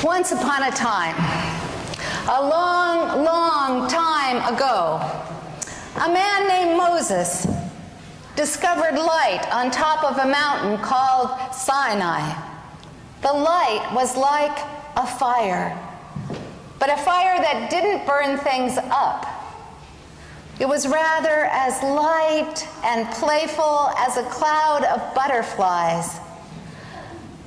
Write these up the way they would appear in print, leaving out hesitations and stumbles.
Once upon a time, a long, long time ago, a man named Moses discovered light on top of a mountain called Sinai. The light was like a fire, but a fire that didn't burn things up. It was rather as light and playful as a cloud of butterflies.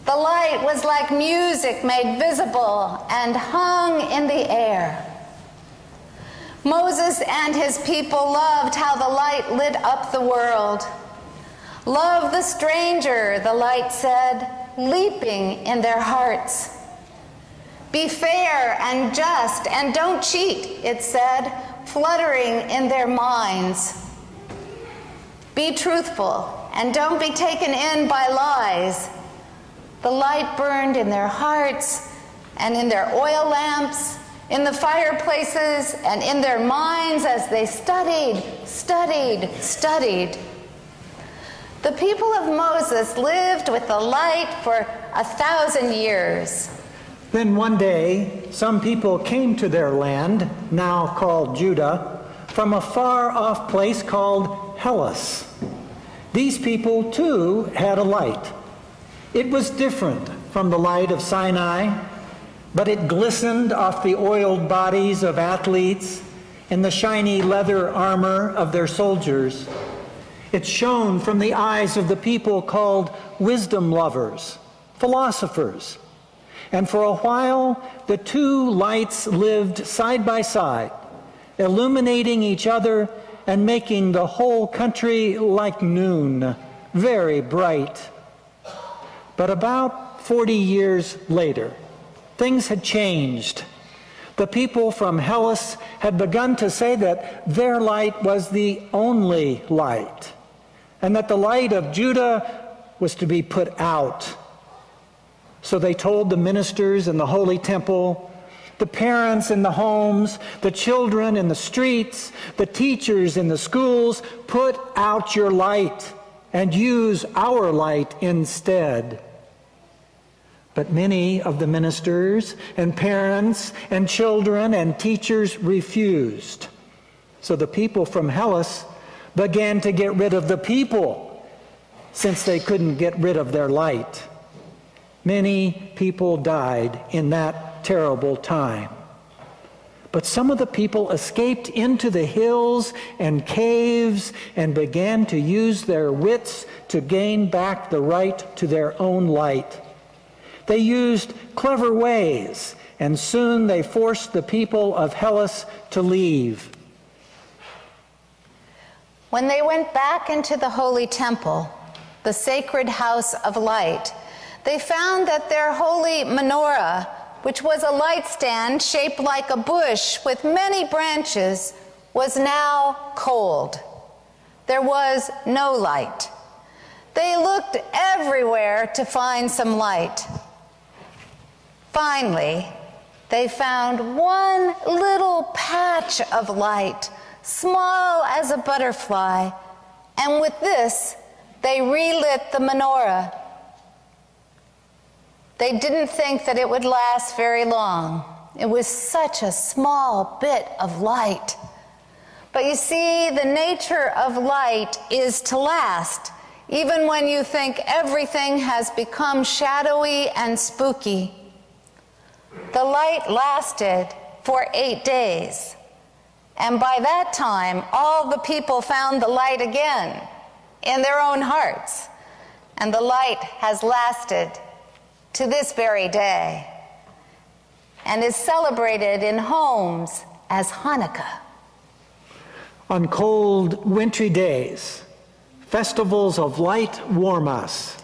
The light was like music made visible and hung in the air. Moses and his people loved how the light lit up the world. Love the stranger, the light said, leaping in their hearts. Be fair and just and don't cheat, it said, fluttering in their minds. Be truthful and don't be taken in by lies. The light burned in their hearts and in their oil lamps, in the fireplaces and in their minds as they studied. The people of Moses lived with the light for 1,000 years. Then one day, some people came to their land, now called Judah, from a far-off place called Hellas. These people, too, had a light. It was different from the light of Sinai, but it glistened off the oiled bodies of athletes and the shiny leather armor of their soldiers. It shone from the eyes of the people called wisdom lovers, philosophers. And for a while, the two lights lived side by side, illuminating each other and making the whole country like noon, very bright. But about 40 years later, things had changed. The people from Hellas had begun to say that their light was the only light, and that the light of Judah was to be put out. So they told the ministers in the Holy Temple, the parents in the homes, the children in the streets, the teachers in the schools, put out your light and use our light instead. But many of the ministers and parents and children and teachers refused. So the people from Hellas began to get rid of the people, since they couldn't get rid of their light. Many people died in that terrible time. But some of the people escaped into the hills and caves and began to use their wits to gain back the right to their own light. They used clever ways, and soon they forced the people of Hellas to leave. When they went back into the Holy Temple, the sacred house of light, they found that their holy menorah, which was a light stand shaped like a bush with many branches, was now cold. There was no light. They looked everywhere to find some light. Finally, they found one little patch of light, small as a butterfly, and with this, they relit the menorah. They didn't think that it would last very long. It was such a small bit of light. But you see, the nature of light is to last, even when you think everything has become shadowy and spooky. The light lasted for 8 days, and by that time, all the people found the light again in their own hearts, and the light has lasted to this very day and is celebrated in homes as Hanukkah. On cold, wintry days, festivals of light warm us.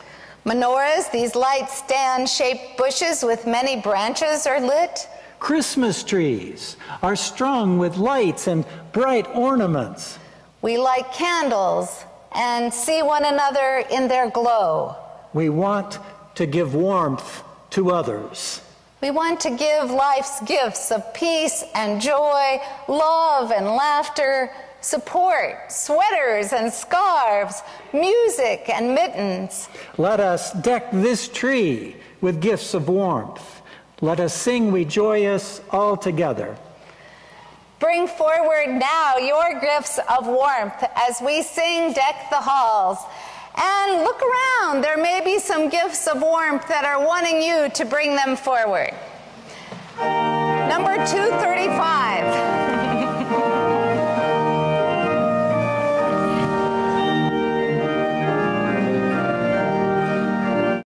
Menorahs, these light stand-shaped bushes with many branches, are lit. Christmas trees are strung with lights and bright ornaments. We light candles and see one another in their glow. We want to give warmth to others. We want to give life's gifts of peace and joy, love and laughter, support, sweaters and scarves, music and mittens. Let us deck this tree with gifts of warmth, Let us sing We Joyous all together. Bring forward now your gifts of warmth as we sing Deck the Halls. And look around. There may be some gifts of warmth that are wanting you to bring them forward. Number 235.